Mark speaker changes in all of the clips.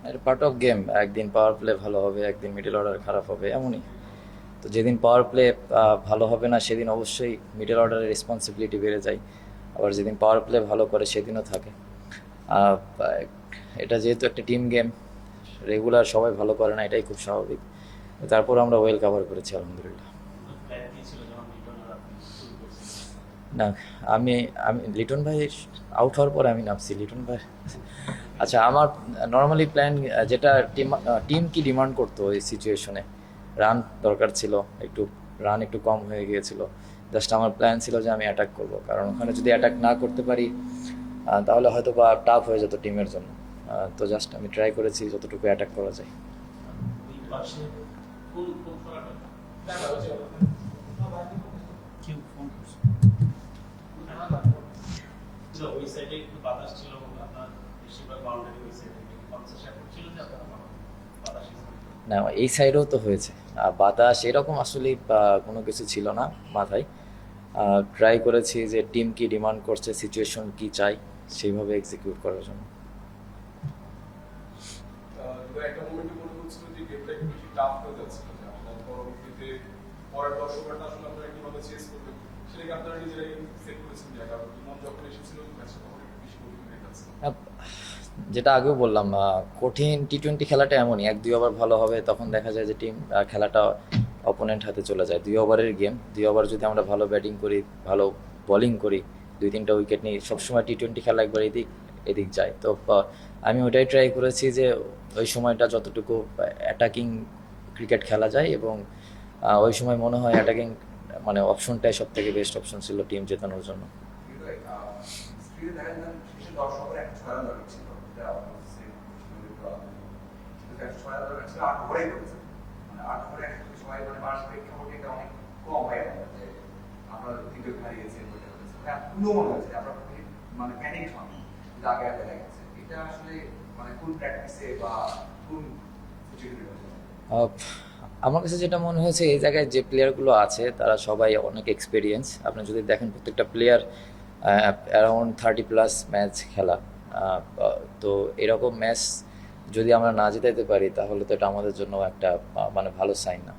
Speaker 1: এটা part of game. একদিন power play ভালো হবে, একদিন মিডল অর্ডার খারাপ হবে, এমনই। তো যেদিন পাওয়ার প্লে ভালো হবে না সেদিন অবশ্যই মিডল অর্ডারের রেসপন্সিবিলিটি বেড়ে যায়। আবার যেদিন পাওয়ার প্লে ভালো করে সেদিনও থাকে। আহ, এটা যেহেতু একটা টিম গেম, রেগুলার সবাই ভালো করে না, এটাই খুব স্বাভাবিক। তারপর আমরা ওয়েল কাভার করেছি আলহামদুলিল্লাহ।
Speaker 2: প্ল্যান কি ছিল যখন লিটন আর আপনি শুরু করছিলেন?
Speaker 1: না, আমি আমি লিটন ভাই আউট হওয়ার পরে আমি নামছি লিটন ভাই। আচ্ছা, আমার নর্মালি প্ল্যান, যেটা টিম টিম কি ডিমান্ড করতো ওই সিচুয়েশনে, রান দরকার ছিল, একটু রান একটু কম হয়ে গিয়েছিল। জাস্ট আমার প্ল্যান ছিল যে আমি অ্যাটাক করব, কারণ ওখানে যদি অ্যাটাক না করতে পারি তাহলে হয়তো বা টাফ হয়ে যেত টিমের জন্য। তো জাস্ট আমি ট্রাই করেছি যতটুকু অ্যাটাক করা যায়।
Speaker 2: ওই পাশে কোন কোন ফলাটা কেউ ফোন করছে? না, ওই সাইডে একটু বাতাস ছিল, আপনার বেশিরভাগ বাউন্ডারি ওই সাইডে 50-60 ছিল যে আপনারা বাতাস ছিল।
Speaker 1: না, এই সাইডেও তো হয়েছে। বাতাস এরকম আসলে কোনো কিছু ছিল না মাথায়। ট্রাই করেছি যে টিম কি ডিমান্ড করছে, সিচুয়েশন কি চাই, সেইভাবে এক্সিকিউট করার জন্য।
Speaker 3: একটা মোমেন্টে মনে হচ্ছিল যে গেমটা একটু বেশি টাফ হয়ে যাচ্ছিল, যে আপনার পরবর্তীতে পরের 10 ওভারটা আসলে আপনারা কিভাবে চেস করবেন সেটাকে আপনারা নিজেরাই সেট করেছেন, যে কারণ ইমন যখন এসেছিল ম্যাচটা তখন একটু বেশি কঠিন হয়ে যাচ্ছিল।
Speaker 1: আহ, যেটা আগেও বললাম, কঠিন টি-20 খেলাটা এমনই, 1-2 ওভার ভালো হবে তখন দেখা যায় যে টিম খেলাটা অপোনেন্ট হাতে চলে যায়। 2 ওভারের গেম, 2 ওভার যদি আমরা ভালো ব্যাটিং করি, ভালো বোলিং করি, 2-3টা উইকেট নিই, সবসময় টি-20 খেলা একবার এদিক এদিক যায়। তো আমি ওইটাই ট্রাই করেছি যে ওই সময়টা যতটুকু অ্যাটাকিং ক্রিকেট খেলা যায়, এবং ওই সময় মনে হয় অ্যাটাকিং মানে অপশনটাই সব থেকে বেস্ট অপশন ছিল টিম জেতানোর জন্য।
Speaker 4: কিন্তু স্ক্রিনে দেখা যায় শেষে দর্শকের একটা ছয় রান দরকার ছিল, যেটা আপনার কিন্তু একটা ছয় রান দরকার ছিল, 8 ওভারেই করেছে। মানে 8 ওভারে একটা ছয়, মানে বার্ষিক প্রেক্ষাপটে এটা অনেক কম হয়ে গেল, যে আমরা 3 উইকেট হারিয়েছি, ওইটা হয়েছে মানে পুরো মনে হয়েছে আপনার মানে প্যানিক হন, কিন্তু আগে আগে দেখা গেছে এটা আসলে মানে কোন প্র্যাকটিসে বা কোন সিচুয়েশনে।
Speaker 1: আহ, আমার কাছে যেটা মনে হয়েছে, এই জায়গায় যে প্লেয়ারগুলো আছে তারা সবাই অনেক এক্সপিরিয়েন্স। আপনি যদি দেখেন প্রত্যেকটা প্লেয়ার অ্যারাউন্ড 30+ ম্যাচ খেলা। তো এরকম ম্যাচ যদি আমরা না জেতাইতে পারি তাহলে তো এটা আমাদের জন্য একটা মানে ভালো সাইন না।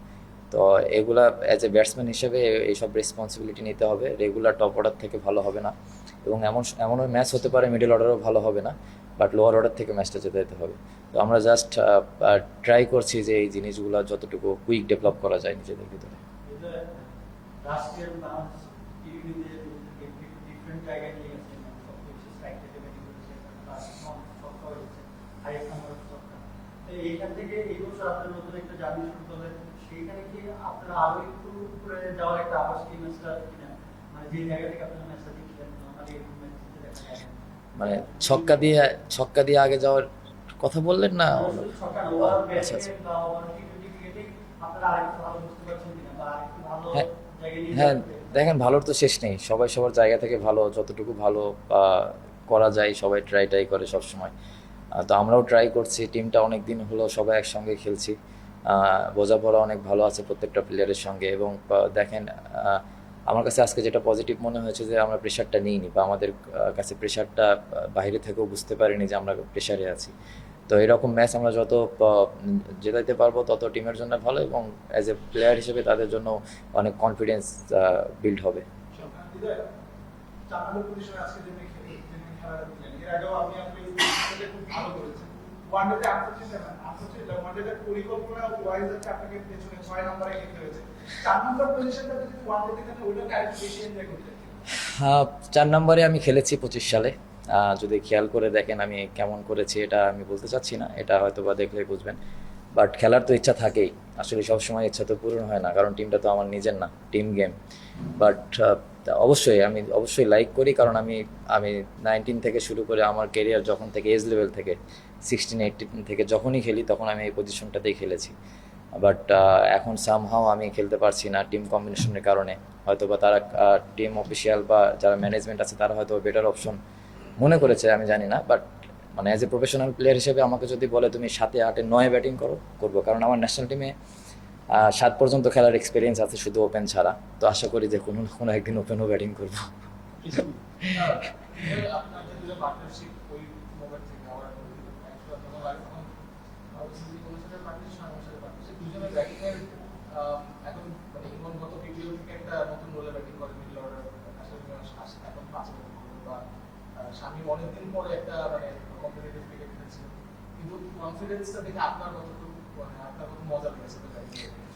Speaker 1: তো এগুলা অ্যাজ এ ব্যাটসম্যান হিসেবে এইসব রেসপন্সিবিলিটি নিতে হবে। রেগুলার টপ অর্ডার থেকে ভালো হবে না, এবং এমনও ম্যাচ হতে পারে মিডল অর্ডারও ভালো হবে না, বাট লোয়ার অর্ডার থেকে ম্যাচটা জেতাইতে হবে। তো আমরা জাস্ট ট্রাই করছি যে এই জিনিসগুলো যতটুকু কুইক ডেভেলপ করা যায় নিজেদের ভিতরে।
Speaker 2: এটা রাষ্ট্রীয় বাংলাদেশ টিভিতে ডিফারেন্ট জায়গায় নিয়ে গেছে, সব কিছু স্ট্রাইক থেকে ব্যাটিং করেছে, ছক্কা হয়েছে, হাইয়েস্ট নাম্বার অফ ছক্কা। তো এইখান থেকে এই বছর আপনার নতুন একটা জার্নি শুরু করলেন, সেইখানে কি আপনারা আরো একটু উপরে যাওয়ার একটা আভাস কি ম্যাচটা কিনা, মানে যে জায়গা থেকে আপনারা ম্যাচটা জিতলেন, নর্মালি এরকম ম্যাচ জিততে দেখা যায় না।
Speaker 1: মানে ছক্কা দিয়ে ছক্কা দিয়ে আগে যাওয়ার কথা বললেন না?
Speaker 2: না, শুধু ছক্কা না, ওভার
Speaker 1: আচ্ছা, আচ্ছা।
Speaker 2: ব্যাটিংয়ে বা ওভার টি-20 ক্রিকেটে আপনারা আরেকটু ভালো বুঝতে পারছেন কিনা, বা আরেকটু ভালো
Speaker 1: হ্যাঁ,
Speaker 2: জায়গায় নিয়ে
Speaker 1: হ্যাঁ,
Speaker 2: যাওয়ার চেষ্টা
Speaker 1: দেখেন ভালোর তো শেষ নেই। সবাই সবার জায়গা থেকে ভালো, যতটুকু ভালো করা যায় সবাই ট্রাই করে সব সময়। তো আমরাও ট্রাই করছি, টিমটা অনেক দিন হলো সবাই একসঙ্গে খেলছি। বোঝাপড়া অনেক ভালো আছে প্রত্যেকটা প্লেয়ারের সঙ্গে, এবং দেখেন, আমার কাছে আজকে যেটা পজিটিভ মনে হয়েছে যে আমরা প্রেশারটা নিইনি, বা আমাদের কাছে প্রেশারটা বাইরে থেকেও বুঝতে পারিনি যে আমরা প্রেশারে আছি। তো এরকম ম্যাচ আমরা যত জেতাইতে পারবো তত টিমের জন্য ভালো, এবং অ্যাজ এ প্লেয়ার হিসেবে তাদের জন্য অনেক কনফিডেন্স বিল্ড হবে।
Speaker 5: জানালো পজিশনে আজকে যে খেলাটা দিলেন, এর আগেও আপনি আপনি পজিশনটাতে খুব ভালো করেছেন। ওয়ানডেতে 68 ওয়ানডেতে পরিকল্পনা ওয়াইজ হচ্ছে আপনাকে পেছনে 6 নম্বরে খেলতে হয়েছে। 4 নম্বর পজিশনটা যদি ওয়ানডেতে খেলেন ওইটাকে আরেকটু বেশি এনজয় করতেন।
Speaker 1: হ্যাঁ, 4 নম্বরে আমি খেলেছি 25 সালে। যদি খেয়াল করে দেখেন আমি কেমন করেছি, এটা আমি বলতে চাচ্ছি না, এটা হয়তো বা দেখলেই বুঝবেন। বাট খেলার তো ইচ্ছা থাকেই, আসলে সবসময় ইচ্ছা তো পূরণ হয় না, কারণ টিমটা তো আমার নিজের না, টিম গেম। বাট অবশ্যই আমি অবশ্যই লাইক করি, কারণ আমি আমি 19 থেকে শুরু করে আমার কেরিয়ার যখন থেকে এজ লেভেল থেকে 16-18 থেকে যখনই খেলি তখন আমি এই পজিশনটাতেই খেলেছি। বাট এখন সামহাও আমি খেলতে পারছি না টিম কম্বিনেশনের কারণে। হয়তো বা তারা টিম অফিসিয়াল বা যারা ম্যানেজমেন্ট আছে তারা হয়তো বেটার অপশন মনে করেছে, আমি জানি না। বাট মানে অ্যাজ এ প্রফেশনাল প্লেয়ার হিসেবে আমাকে যদি বলে তুমি 7, 8, 9 ব্যাটিং করবো, কারণ আমার ন্যাশনাল টিমে 7 পর্যন্ত খেলার এক্সপিরিয়েন্স আছে শুধু ওপেন ছাড়া। তো আশা করি যে কোনো না কোনো একদিন ওপেনও ব্যাটিং করবো।
Speaker 2: কিছু
Speaker 5: আপনার যে দুটো পার্টনারশিপ ওই মোমেন্ট থেকে আমার এখন কনফিডেন্সটা দেখে আপনার কতটুকু মানে আপনার কত মজা লেগেছে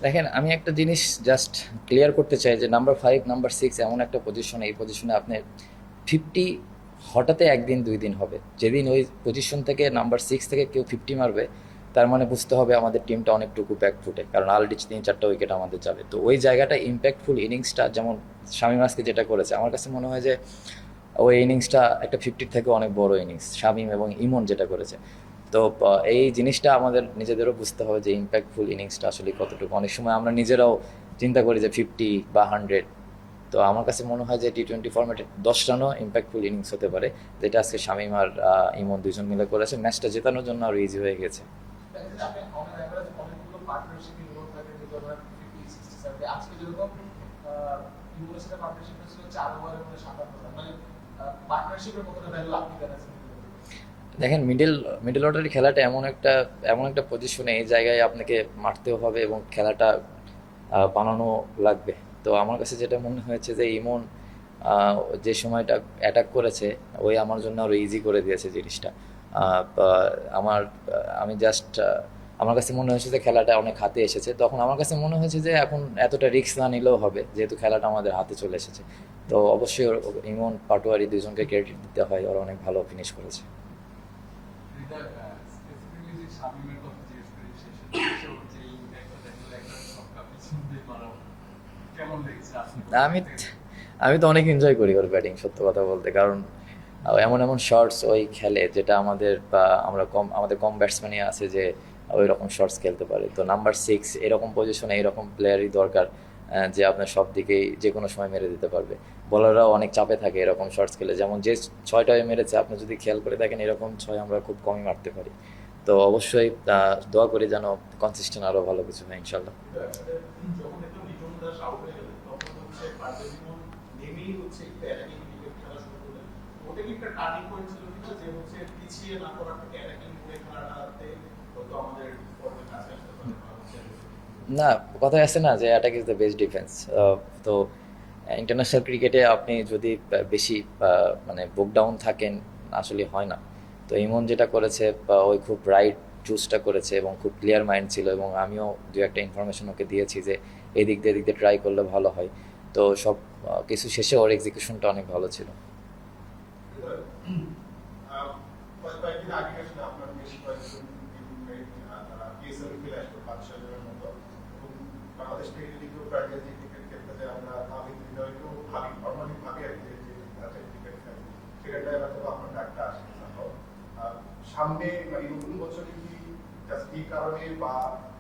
Speaker 1: দেখেন, আমি একটা জিনিস জাস্ট ক্লিয়ার করতে চাই যে নাম্বার 5 নাম্বার 6 এমন একটা পজিশনে, এই পজিশনে আপনার 50 হঠাৎ একদিন 2 দিন হবে। যেদিন ওই পজিশন থেকে নাম্বার 6 থেকে কেউ 50 মারবে, তার মানে বুঝতে হবে আমাদের টিমটা অনেকটুকু ব্যাকফুটে, কারণ অলরেডি 3-4টা উইকেট আমাদের যাবে। তো ওই জায়গাটা ইম্প্যাক্টফুল ইনিংসটা যেমন শামীম আজকে যেটা করেছে, আমার কাছে মনে হয় যে ওই ইনিংসটা একটা 50 থেকে অনেক বড় ইনিংস শামীম এবং ইমন যেটা করেছে। তো এই জিনিসটা আমাদের নিজেদেরও বুঝতে হবে যে ইম্প্যাক্টফুল ইনিংসটা আসলে কতটুকু। অনেক সময় আমরা নিজেরাও চিন্তা করি যে 50 বা 100, তো আমার কাছে মনে হয় যে টি-20 ফরম্যাটে 10 রানও ইম্প্যাক্টফুল ইনিংস হতে পারে, যেটা আজকে শামীম আর ইমন দুজন মিলে করেছে। ম্যাচটা জেতানোর জন্য আরও ইজি হয়ে গেছে।
Speaker 5: আপনি অন এভারেজ অনেকগুলো পার্টনারশিপ ইনভলভ থাকে যেটা আমরা 50 60 70 আজকে যেরকম ইউরোর সাথে পার্টনারশিপ ছিল 4 ওভারের মধ্যে 57 রান মানে পার্টনারশিপের কতটা ভ্যালু আপনি জানেন?
Speaker 1: দেখেন, মিডল অর্ডারের খেলাটা এমন একটা পজিশনে, এই জায়গায় আপনাকে মারতেও হবে এবং খেলাটা বানানো লাগবে। তো আমার কাছে যেটা মনে হয়েছে যে ইমন যে সময়টা অ্যাটাক করেছে, ওই আমার জন্য আরও ইজি করে দিয়েছে জিনিসটা। আমি জাস্ট আমার কাছে মনে হয়েছে যে খেলাটা অনেক হাতে এসেছে, তখন আমার কাছে মনে হয়েছে যে এখন এতটা রিস্ক না নিলেও হবে, যেহেতু খেলাটা আমাদের হাতে চলে এসেছে। তো অবশ্যই ইমন পাটোয়ারি দুজনকে ক্রেডিট দিতে হয়, ওরা অনেক ভালো ফিনিশ করেছে।
Speaker 6: স্পেসিফিকলি যে শামীমের কথা জিজ্ঞেস করি, শেষে ওর যে ইম্প্যাক্টটা দেখলে একটা ছক্কা পিছন দিয়ে মারা, কেমন লেগেছে
Speaker 1: আমি আমি তো অনেক এনজয় করি ওর ব্যাটিং, সত্য কথা বলতে, কারণ এমন শর্টস ওই খেলে যেটা আমাদের কম ব্যাটসম্যানই আছে যে ওই রকম শর্টস খেলতে পারে। তো নাম্বার 6 এরকম পজিশনে এরকম প্লেয়ারই দরকার, যে আপনার সব দিকেই যে কোনো সময় মেরে দিতে পারবে। বলাররাও অনেক চাপে থাকে এরকম শর্টস খেলে, যেমন যে 6টায় মেরেছে, আপনি যদি খেয়াল করে দেখেন এরকম 6 আমরা খুব কমই মারতে পারি। তো অবশ্যই দোয়া করি যেন কনসিস্টেন্ট আরও ভালো কিছু হয় ইনশাল্লাহ।
Speaker 5: যখন একটু লিটন দাস আউট হয়ে গেল তখন হচ্ছে পারভেজ নেমেই হচ্ছে একটু অ্যাটাকিং ক্রিকেট খেলা শুরু করলেন। ওটা কি একটা টার্নিং পয়েন্ট ছিল কিনা যে হচ্ছে পিছিয়ে না করার থেকে অ্যাটাকিং করে খেলাটাতে হয়তো আমাদের পরে কাছে আসতে পারে?
Speaker 1: না, কথায় আছে না যে attack is the best defence. তো ইন্টারন্যাশনাল ক্রিকেটে আপনি যদি বেশি মানে বুক ডাউন থাকেন, আসলে হয় না। তো ইমন যেটা করেছে, ওই খুব রাইট চুজটা করেছে এবং খুব ক্লিয়ার মাইন্ড ছিল, এবং আমিও দু একটা ইনফরমেশন ওকে দিয়েছি যে এদিক দিয়ে ট্রাই করলে ভালো হয়। তো সব কিছু শেষে ওর এক্সিকিউশনটা অনেক ভালো ছিল।
Speaker 5: কয়েকদিন আগে আসলে আপনার বেশ কয়েকজন টিমমেট তারা পিএসএল খেলে আসলো 5-6 জনের মতো, এবং বাংলাদেশ ক্রিকেটেও প্রায় যে ক্রিকেট খেলতে আমরা তাহিদ হৃদয়কেও ভাবি, নর্মালি ভাবি আর কি যে আচ্ছা ক্রিকেট খেলে সেখানটায় হয়তো আপনার ডাকটা আসে সামনে বা এই নতুন বছরে কি জাস্ট এই কারণে বা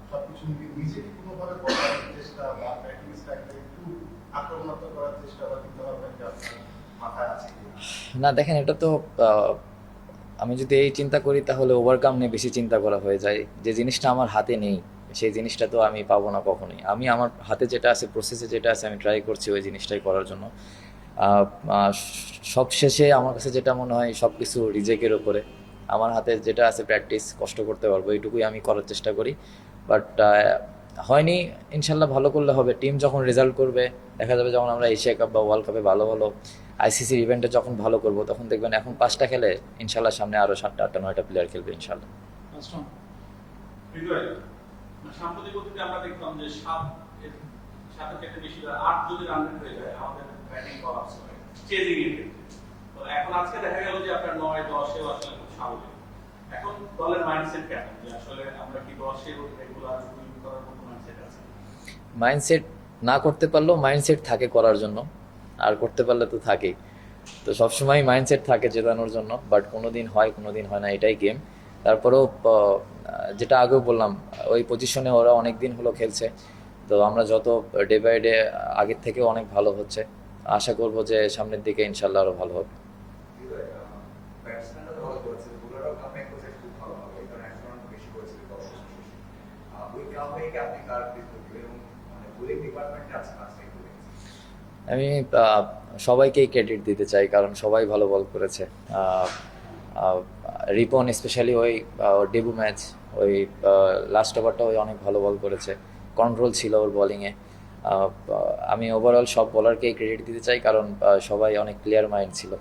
Speaker 5: সবকিছু নিজেকে কোনোভাবে করার চেষ্টা বা ব্যাটিং স্টাইলটা একটু আক্রমণাত্মক করার চেষ্টা বা চিন্তা ভাবনা কি আপনার মাথায় আছে?
Speaker 1: না দেখেন, এটা তো আমি যদি এই চিন্তা করি তাহলে ওভারকাম নিয়ে বেশি চিন্তা করা হয়ে যায়। যে জিনিসটা আমার হাতে নেই সেই জিনিসটা তো আমি পাবো না কখনোই। আমি আমার হাতে যেটা আছে, প্রসেসে যেটা আছে, আমি ট্রাই করছি ওই জিনিসটাই করার জন্য। সব শেষে আমার কাছে যেটা মনে হয় সব কিছু রিজেকের ওপরে। আমার হাতে যেটা আছে প্র্যাকটিস, কষ্ট করতে পারবো, এইটুকুই আমি করার চেষ্টা করি। বাট হয়নি, ইনশাল্লাহ ভালো করলে হবে। টিম যখন রেজাল্ট করবে দেখা যাবে, যখন আমরা এশিয়া কাপ বা ওয়ার্ল্ড কাপে ভালো আইসিসির ইভেন্টে যখন ভালো করবো, তখন দেখবেন এখন 5টা খেলে ইনশাল্লাহ সামনে আরও 7টা 8টা 9টা প্লেয়ার খেলবে ইনশাল্লাহ।
Speaker 7: সাম্প্রতিক অতীতে আমরা দেখতাম যে 7 থেকে বেশি 8 যদি রান রেট হয়ে যায় আমাদের ব্যাটিং কলাপস হয় চেজিং এর ক্ষেত্রে। তো এখন আজকে দেখা গেল যে আপনার 9-10 এও আসলে খুব স্বাভাবিক। এখন দলের মাইন্ডসেট কেমন যে আসলে আমরা কি 10 এর রেগুলার উইন করার মতো মাইন্ডসেট আছে?
Speaker 1: মাইন্ডসেট না করতে পারলেও মাইন্ডসেট থাকে করার জন্য, আর করতে পারলে তো থাকেই। তো সবসময় মাইন্ডসেট থাকে জেতানোর জন্য, বাট কোনো দিন হয় কোনো দিন হয় না, এটাই গেম। তারপরেও যেটা আগেও বললাম, ওই পজিশনে ওরা অনেক দিন হলো খেলছে। তো আমরা যত ডে বাই ডে আগের থেকেও অনেক ভালো হচ্ছে, আশা করবো যে সামনের দিকে ইনশাল্লাহ আরও ভালো হবে।
Speaker 4: ব্যাটসম্যানরা ভালো করেছে, বোলাররাও কামব্যাক করেছে খুব ভালো হবে, কারণ এক রান বেশি করেছে 10 ওই কামব্যাকে আপনি কার কৃতিত্ব দিবেন এবং মানে বোলিং ডিপার্টমেন্টে আছে আজকে একটু দেখেছি।
Speaker 1: আমি সবাইকেই ক্রেডিট দিতে চাই, কারণ সবাই ভালো বল করেছে। রিপন স্পেশালি ওই ডেবু ম্যাচ, ওই লাস্ট ওভারটা ওই অনেক ভালো বল করেছে, কন্ট্রোল ছিল ওর বোলিংয়ে। আমি ওভারঅল সব বলারকেই ক্রেডিট দিতে চাই, কারণ সবাই অনেক ক্লিয়ার মাইন্ড ছিল।